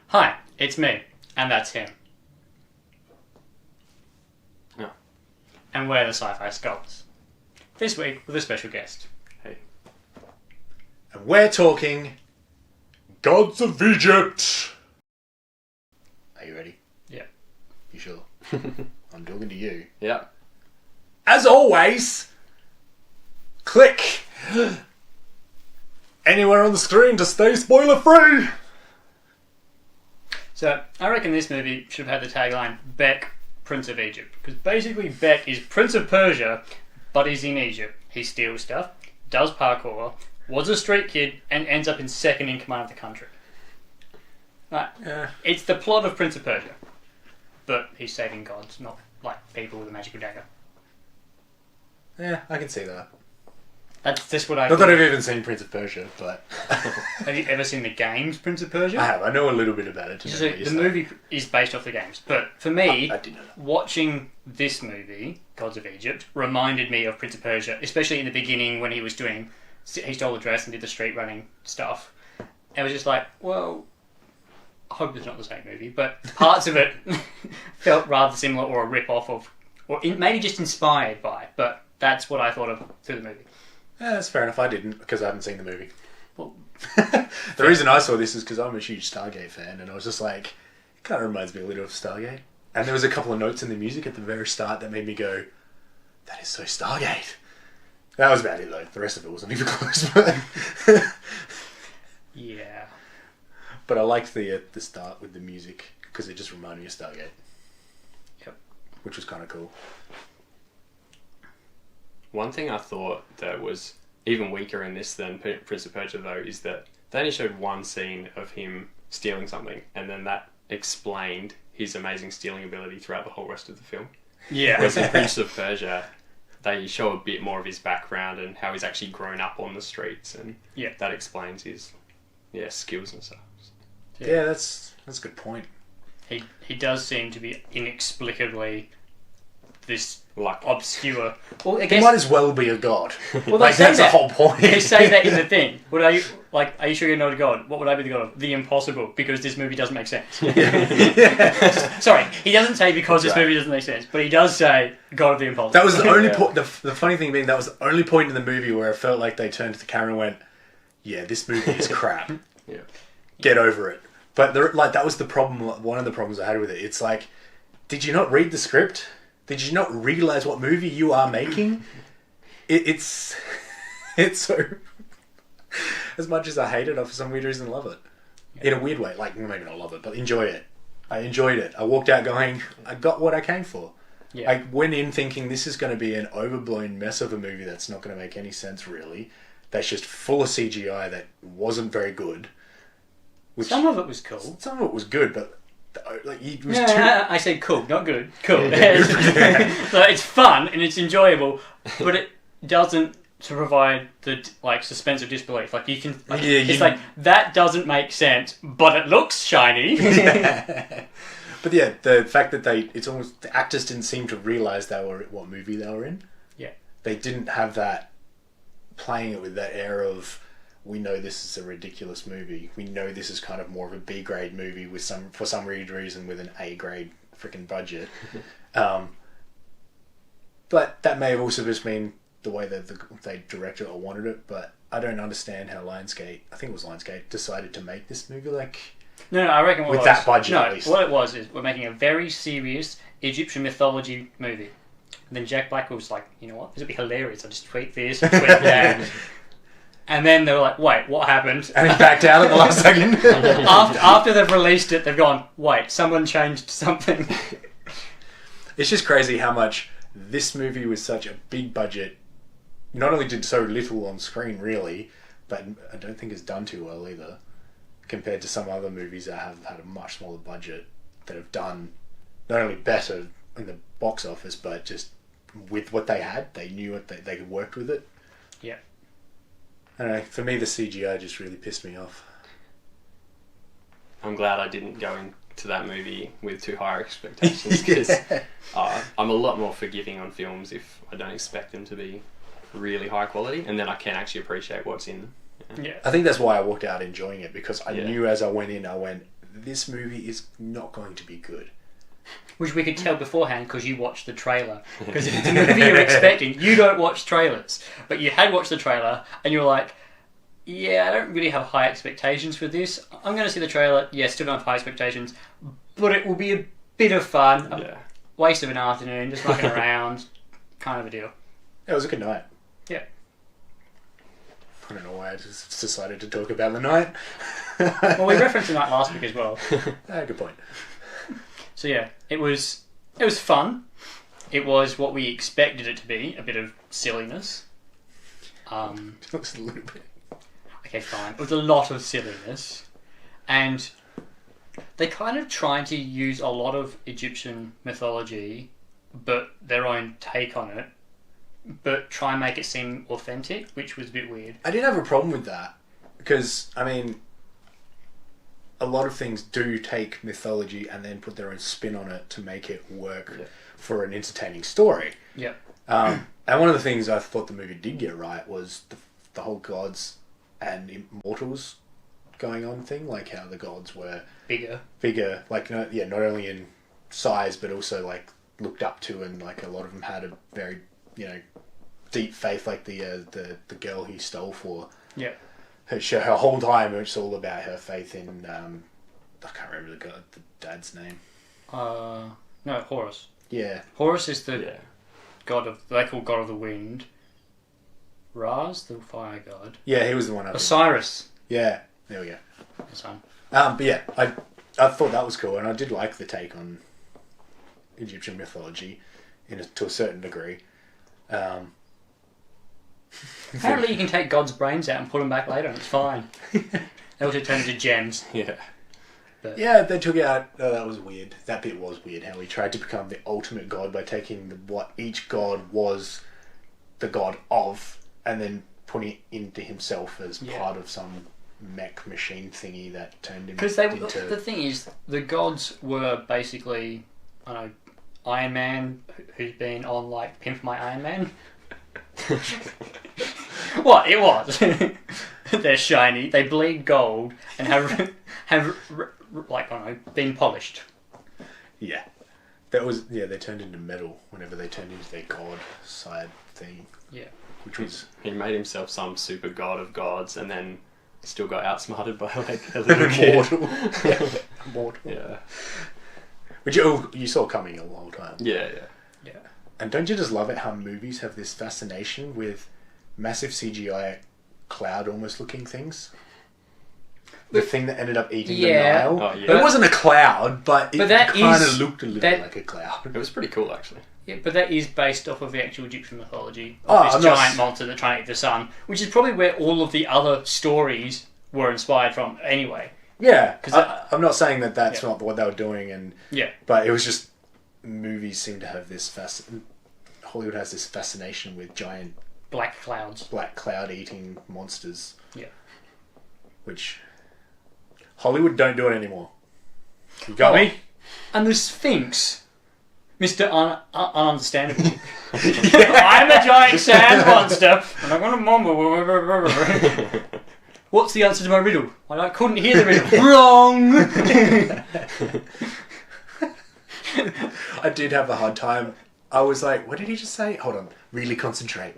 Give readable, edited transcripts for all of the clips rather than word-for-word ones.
Hi, it's me, and that's him. Yeah. And we're the Sci-Fi Scholars. This week with a special guest. Hey. And we're talking Gods of Egypt. Are you ready? Yeah. You sure? I'm talking to you. Yeah. As always, click anywhere on the screen to stay spoiler free. So, I reckon this movie should have had the tagline, Beck, Prince of Egypt. Because basically Beck is Prince of Persia, but he's in Egypt. He steals stuff, does parkour, was a street kid, and ends up in second in command of the country. Right. Yeah. It's the plot of Prince of Persia. But he's saving gods, not like people with a magical dagger. Yeah, I can see that. That's just what I Not think. that I've even seen Prince of Persia, but Have you ever seen the games Prince of Persia? I have. I know a little bit about it. So the movie is based off the games, but for me, I didn't know that. watching this movie, Gods of Egypt, reminded me of Prince of Persia, especially in the beginning when he stole the dress and did the street running stuff. It was just like, well, I hope it's not the same movie, but parts of it felt rather similar or a rip-off of, or maybe just inspired by, but that's what I thought of through the movie. Yeah, that's fair enough. I didn't because I haven't seen the movie. Well, The reason I saw this is because I'm a huge Stargate fan, and I was just like, it kind of reminds me a little of Stargate. And there was a couple of notes in the music at the very start that made me go, that is so Stargate. That was about it though. The rest of it wasn't even close. yeah. But I liked the start with the music because it just reminded me of Stargate. Yep. Which was kind of cool. One thing I thought that was even weaker in this than Prince of Persia, though, is that they only showed one scene of him stealing something, and then that explained his amazing stealing ability throughout the whole rest of the film. Yeah. Whereas in Prince of Persia, they show a bit more of his background and how he's actually grown up on the streets, and that explains his skills and stuff. Yeah, that's a good point. He does seem to be inexplicably this Like obscure. Well, I He guess might as well be a god. Well, like, that's the whole point. They say that in the thing. Are you sure you're not a god? What would I be the god of? The impossible, because this movie doesn't make sense. Sorry, he doesn't say because this movie doesn't make sense, but he does say god of the impossible. That was the only point. The funny thing being, that was the only point in the movie where I felt like they turned to the camera and went, "Yeah, this movie is crap. Yeah. Get over it." But that was the problem. One of the problems I had with it. It's like, did you not read the script? Did you not realize what movie you are making? It's so. As much as I hate it, I for some weird reason love it. In a weird way, like maybe not love it, but enjoy it. I enjoyed it. I walked out going, I got what I came for. Yeah. I went in thinking this is going to be an overblown mess of a movie that's not going to make any sense really. That's just full of CGI that wasn't very good. Some of it was cool. Some of it was good, but like it was I said cool, not good. Cool. So it's fun and it's enjoyable, but it doesn't to provide the suspense of disbelief. Like you can, it's like that doesn't make sense, but it looks shiny. But yeah, the fact that it's almost the actors didn't seem to realize what movie they were in. Yeah, they didn't have that playing it with that air of, we know this is a ridiculous movie. We know this is kind of more of a B grade movie for some weird reason with an A grade freaking budget. But that may have also just been the way that they directed it or wanted it. But I don't understand how Lionsgate, I think it was Lionsgate, decided to make this movie No, I reckon with that budget. No, at least. what it was is we're making a very serious Egyptian mythology movie. And then Jack Black was like, you know what? This would be hilarious. I'll just tweet this, tweet that. And then they were like, wait, what happened? And he backed out at the last second. after they've released it, they've gone, wait, someone changed something. It's just crazy how much this movie with such a big budget not only did so little on screen, really, but I don't think it's done too well either, compared to some other movies that have had a much smaller budget that have done not only better in the box office, but just with what they had, they knew what they worked with it. Yeah. I don't know, for me the CGI just really pissed me off. I'm glad I didn't go into that movie with too high expectations, because I'm a lot more forgiving on films if I don't expect them to be really high quality, and then I can actually appreciate what's in them. Yeah. I think that's why I walked out enjoying it, because I knew as I went in, I went, this movie is not going to be good. Which we could tell beforehand because you watched the trailer. Because if it's a movie you're expecting, you don't watch trailers. But you had watched the trailer and you were like, yeah, I don't really have high expectations for this. I'm going to see the trailer. Yeah, still don't have high expectations. But it will be a bit of fun. A waste of an afternoon, just mucking around. Kind of a deal. It was a good night. Yeah. I don't know why I just decided to talk about the night. Well, we referenced the night last week as well. Good point. So yeah, it was fun. It was what we expected it to be, a bit of silliness. Just a little bit. Okay, fine. It was a lot of silliness. And they kind of tried to use a lot of Egyptian mythology, but their own take on it, but try and make it seem authentic, which was a bit weird. I didn't have a problem with that, because, I mean, a lot of things do take mythology and then put their own spin on it to make it work for an entertaining story. Yeah. And one of the things I thought the movie did get right was the whole gods and immortals going on thing, like how the gods were bigger, like not only in size but also like looked up to, and like a lot of them had a very deep faith, like the girl he stole for. Yeah. Her whole time it's all about her faith in I can't remember the dad's name. No, Horus. Yeah. Horus is the god of, they call god of the wind. Ra's the fire god. Yeah, he was the one. Osiris. Yeah, there we go. The sun. But yeah, I thought that was cool, and I did like the take on Egyptian mythology to a certain degree. Apparently you can take God's brains out and put them back later and it's fine. They also turn into gems. Yeah. But yeah, they took out... Oh, that was weird. That bit was weird, how he tried to become the ultimate god by taking what each god was the god of, and then putting it into himself as part of some mech machine thingy that turned him because into... the thing is, the gods were basically, I don't know, Iron Man, who's been on like Pimp My Iron Man. What? It was. They're shiny, they bleed gold, and have like, I don't know, been polished. Yeah. That was... Yeah, they turned into metal whenever they turned into their god side thing. Yeah. Which was... He made himself some super god of gods and then still got outsmarted by like a little Immortal. kid. Immortal. Yeah. Which you saw coming a long time. Yeah. And don't you just love it how movies have this fascination with massive CGI cloud almost looking things? The thing that ended up eating the Nile. Oh, yeah. It wasn't a cloud, but it that kind is- of looked a little that- like a cloud. It was pretty cool actually. Yeah, but that is based off of the actual Egyptian mythology. Oh, Of I'm this not giant s- monster that trying to eat the sun, which is probably where all of the other stories were inspired from anyway. Yeah, 'Cause I'm not saying that that's not what they were doing, Yeah. but it was just movies seem to have this Hollywood has this fascination with giant Black clouds. black cloud eating monsters. Yeah. Which Hollywood don't do it anymore. You got me? And the Sphinx, Mr. Ununderstandable. I'm a giant sand monster, and I'm gonna mumble. What's the answer to my riddle? I couldn't hear the riddle. Wrong! I did have a hard time. I was like, what did he just say? Hold on. Really concentrate.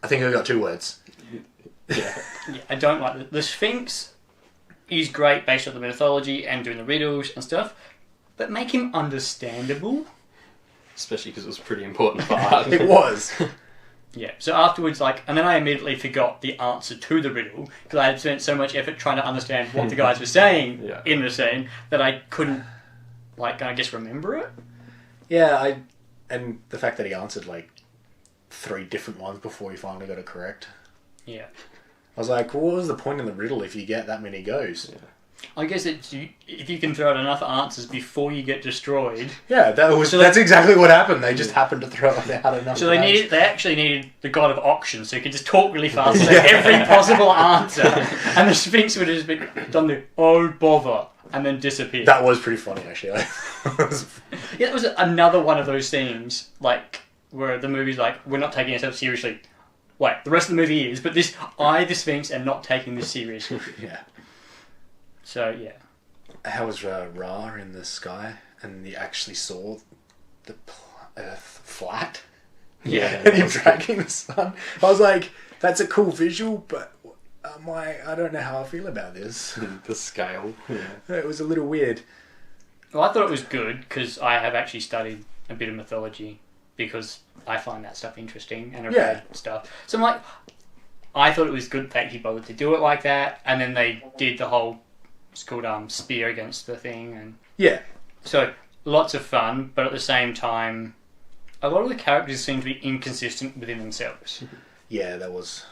I think I got 2 words. Yeah, I don't like it. The Sphinx is great based on the mythology and doing the riddles and stuff, but make him understandable. Especially because it was a pretty important part. It was. Yeah, so afterwards, and then I immediately forgot the answer to the riddle because I had spent so much effort trying to understand what the guys were saying in the scene that I couldn't, I guess, remember it. Yeah, and the fact that he answered 3 different ones before he finally got it correct. Yeah. I was like, well, what was the point in the riddle if you get that many goes? Yeah. I guess if you can throw out enough answers before you get destroyed. Yeah, that's exactly what happened. They just happened to throw it out enough. So they actually needed the god of auction, so he could just talk really fast and say every possible answer, and the Sphinx would have just been done the oh bother and then disappeared. That was pretty funny, actually. Yeah, it was another one of those themes, where the movie's we're not taking ourselves seriously. Wait, the rest of the movie is, but the Sphinx, are not taking this seriously. Yeah. So yeah. How was Ra in the sky, and you actually saw the Earth flat? Yeah. And him dragging the sun. I was like, that's a cool visual, but I don't know how I feel about this. The scale. Yeah. It was a little weird. Well, I thought it was good because I have actually studied a bit of mythology because I find that stuff interesting and I've read stuff. So I'm like, I thought it was good that he bothered to do it like that, and then they did the whole, it's called spear against the thing, and Yeah. so lots of fun, but at the same time, a lot of the characters seem to be inconsistent within themselves. Yeah, that was...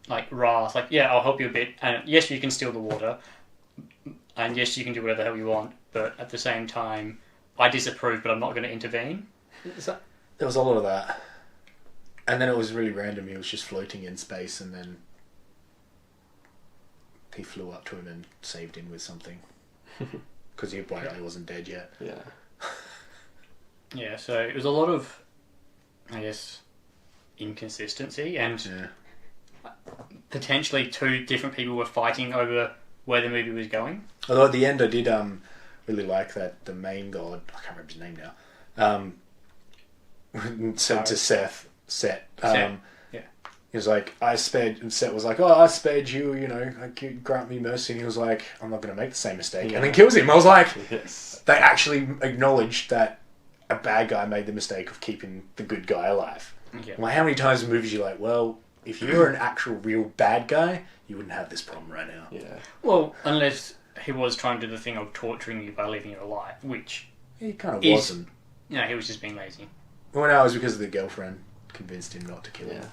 Like Ra, it's like, yeah, I'll help you a bit, and yes, you can steal the water, and yes, you can do whatever the hell you want, but at the same time, I disapprove, but I'm not going to intervene. Is that... There was a lot of that. And then it was really random. He was just floating in space, and then he flew up to him and saved him with something. Because he apparently wasn't dead yet. Yeah. Yeah, so it was a lot of, I guess, inconsistency, and potentially two different people were fighting over where the movie was going. Although at the end I did really like that the main god, I can't remember his name now, said to Set, yeah. He was like, Set was like, oh, I spared you, you know, grant me mercy. And he was like, I'm not going to make the same mistake. And then kills him. I was like, Yes. they actually acknowledged that a bad guy made the mistake of keeping the good guy alive. Yeah. Like, how many times in movies you're like, well, if you were an actual real bad guy, you wouldn't have this problem right now. Yeah. Well, unless he was trying to do the thing of torturing you by leaving you alive, which He kind of is... wasn't. No, he was just being lazy. Well, no, it was because the girlfriend convinced him not to kill him.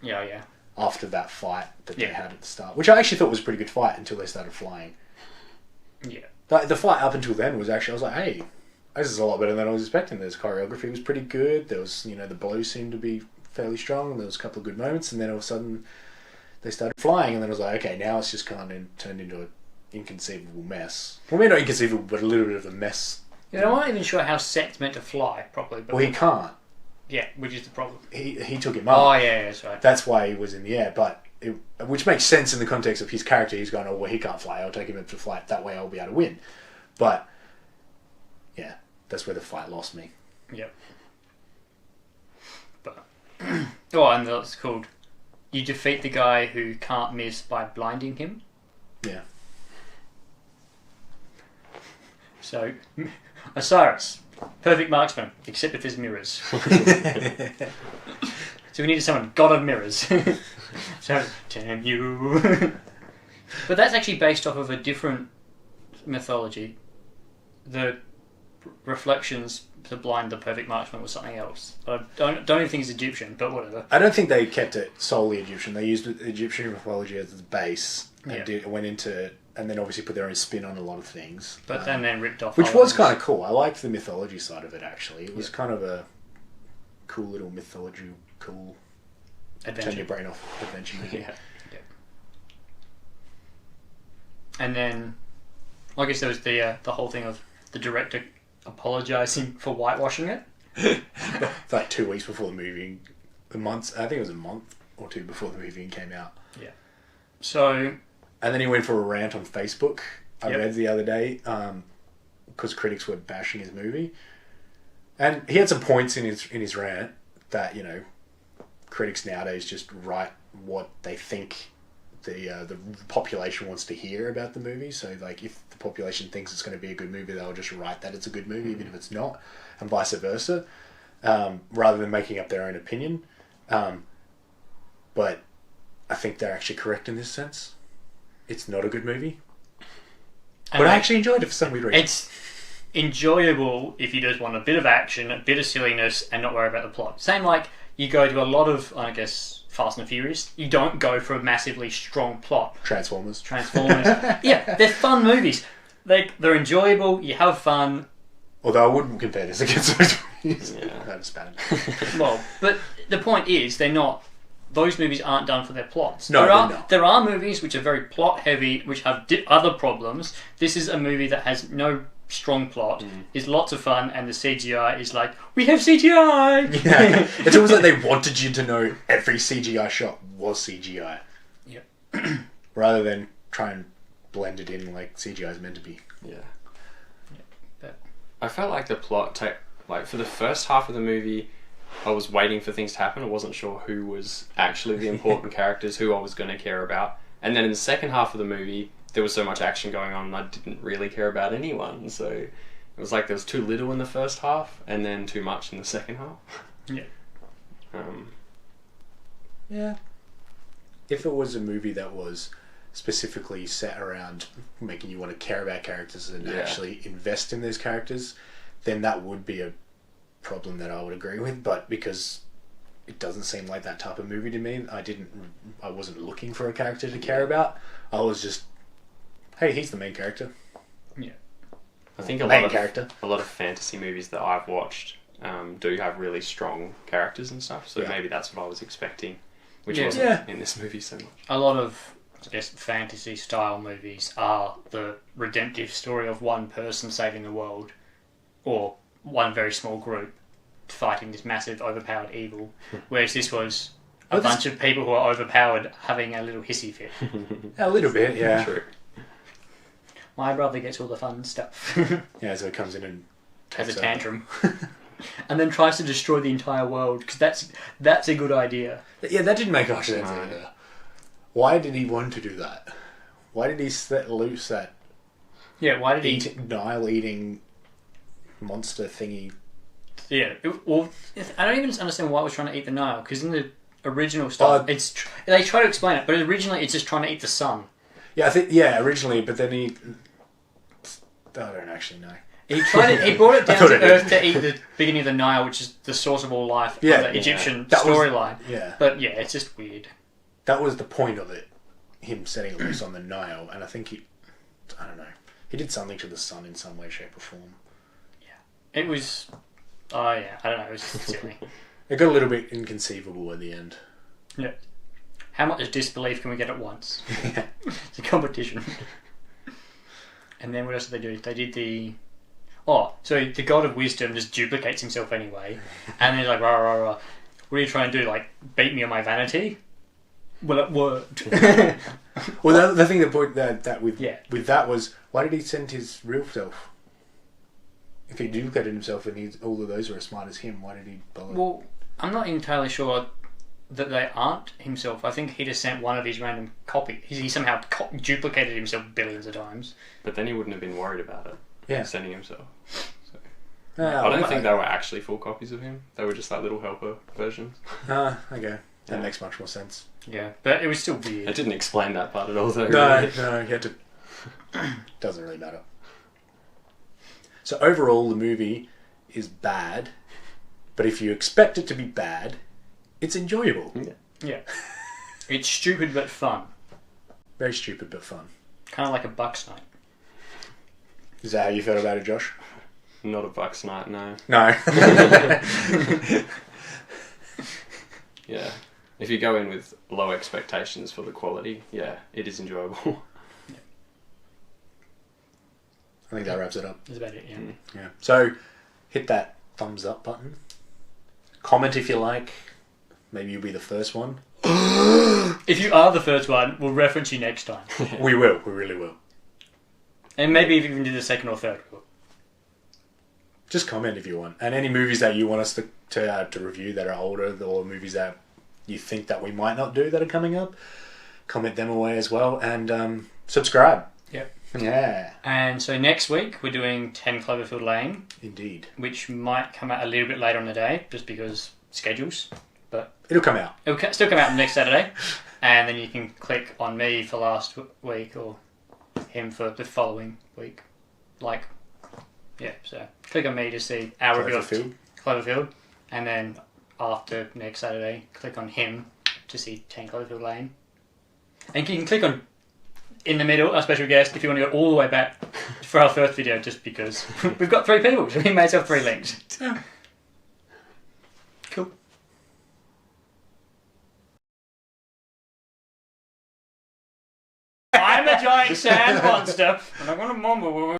Yeah, yeah. After that fight that they had at the start. Which I actually thought was a pretty good fight until they started flying. Yeah. The fight up until then was actually, I was like, hey, this is a lot better than I was expecting. There's choreography was pretty good. There was, you know, the blows seemed to be fairly strong. There was a couple of good moments, and then all of a sudden they started flying, and then I was like, okay, now it's just kind of turned into an inconceivable mess. Well, maybe not inconceivable, but a little bit of a mess. Yeah, I'm not even sure how Set's meant to fly properly. But Well, he can't. yeah, which is the problem. He took him up. Oh, yeah, that's right. That's why he was in the air, but which makes sense in the context of his character. He's going, oh, well, he can't fly. I'll take him up to flight. That way I'll be able to win. But, yeah, that's where the fight lost me. Yep. But oh, and that's called you defeat the guy who can't miss by blinding him. Yeah. So, Osiris, perfect marksman, except if there's mirrors. So we needed someone, god of mirrors. So, damn you. But that's actually based off of a different mythology. The reflections to blind the perfect marksman was something else. I don't even think it's Egyptian, but whatever. I don't think they kept it solely Egyptian. They used Egyptian mythology as the base and went into it, and then obviously put their own spin on a lot of things. But then ripped off. Which was kind of cool. I liked the mythology side of it, actually. It was kind of a cool little mythology, cool... adventure. Turn your brain off adventure movie. Yeah. And then, I guess there was the whole thing of the director apologising for whitewashing it. It's like 2 weeks before the movie, I think it was a month or two before the movie came out. Yeah. So. And then he went for a rant on Facebook. I read the other day because critics were bashing his movie, and he had some points in his rant that, you know, critics nowadays just write what they think the population wants to hear about the movie. So, like, if the population thinks it's going to be a good movie, they'll just write that it's a good movie, even if it's not, and vice versa, rather than making up their own opinion. But I think they're actually correct in this sense. It's not a good movie. But I actually enjoyed it for some weird reason. It's enjoyable if you just want a bit of action, a bit of silliness, and not worry about the plot. Same like you go to a lot of, I guess, Fast and Furious. You don't go for a massively strong plot. Transformers. Yeah, they're fun movies. They're enjoyable. You have fun. Although I wouldn't compare this against those movies. Yeah. I just bad. Well, but the point is, they're not. Those movies aren't done for their plots. No, they're not. There are movies which are very plot heavy, which have other problems. This is a movie that has no strong plot, is lots of fun, and the CGI is like, we have CGI! Yeah. It's almost like they wanted you to know every CGI shot was CGI. Yep. Rather than try and blended in like CGI is meant to be. Yeah. But I felt like the plot, like for the first half of the movie, I was waiting for things to happen. I wasn't sure who was actually the important characters, who I was going to care about. And then in the second half of the movie, there was so much action going on, and I didn't really care about anyone. So it was like there was too little in the first half, and then too much in the second half. yeah. Yeah. If it was a movie that was specifically set around making you want to care about characters and actually invest in those characters, then that would be a problem that I would agree with. But because it doesn't seem like that type of movie to me, I wasn't looking for a character to care about. I was just, hey, he's the main character. Yeah. I think a main lot character. of fantasy movies that I've watched do have really strong characters and stuff. So maybe that's what I was expecting, which wasn't in this movie so much. A lot of, I guess, fantasy style movies are the redemptive story of one person saving the world, or one very small group fighting this massive overpowered evil, whereas this was a bunch of people who are overpowered having a little hissy fit. A little bit, yeah. True. My brother gets all the fun stuff. Yeah, so it comes in and has a tantrum. And then tries to destroy the entire world, because that's a good idea. Yeah, that didn't make much sense either. Why did he want to do that? Why did he set loose that why did he Nile-eating monster thingy? Yeah, I don't even understand why it was trying to eat the Nile, because in the original stuff, they try to explain it, but originally it's just trying to eat the sun. Yeah, originally, but then I don't actually know. He brought it down to Earth to eat the beginning of the Nile, which is the source of all life, of the Egyptian storyline. But yeah, it's just weird. That was the point of it, him setting it loose on the Nile, and I think I don't know, he did something to the sun in some way, shape or form. Yeah. It was, I don't know, it was silly. It got a little bit inconceivable at the end. Yeah. How much disbelief can we get at once? It's a competition. And then what else did they do? They did so the God of Wisdom just duplicates himself anyway, and he's like, rah, rah, rah. What are you trying to do? Like, beat me on my vanity? Well, it worked. Well, the thing that with that was, why did he send his real self? If he duplicated himself and all of those were as smart as him, why did he bother? Well, I'm not entirely sure that they aren't himself. I think he just sent one of his random copies. He somehow duplicated himself billions of times. But then he wouldn't have been worried about it. Yeah. Sending himself. So. I don't think they were actually full copies of him. They were just like little helper versions. Okay. That makes much more sense. Yeah, but it was still weird. It didn't explain that part at all, though. No, really. you had to... Doesn't really matter. So overall, the movie is bad, but if you expect it to be bad, it's enjoyable. Yeah. It's stupid but fun. Very stupid but fun. Kind of like a Bucks night. Is that how you felt about it, Josh? Not a Bucks night, no. No. Yeah. If you go in with low expectations for the quality, it is enjoyable. I think that wraps it up. That's about it, Yeah. So, hit that thumbs up button. Comment if you like. Maybe you'll be the first one. If you are the first one, we'll reference you next time. We will. We really will. And maybe if you even do the second or third. Just comment if you want. And any movies that you want us to review that are older, or movies that you think that we might not do that are coming up, comment them away as well. And subscribe. Yep. Yeah. And so next week, we're doing 10 Cloverfield Lane. Indeed. Which might come out a little bit later in the day, just because schedules. But it'll come out. It'll still come out next Saturday. And then you can click on me for last week, or him for the following week. So click on me to see our review of Cloverfield. And then after next Saturday, click on him to see 10 Cloverfield Lane. And you can click on in the middle, our special guest, if you want to go all the way back for our first video, just because we've got 3 people, so we may as well have 3 links. Cool. I'm a giant sand monster, and I'm going to mumble.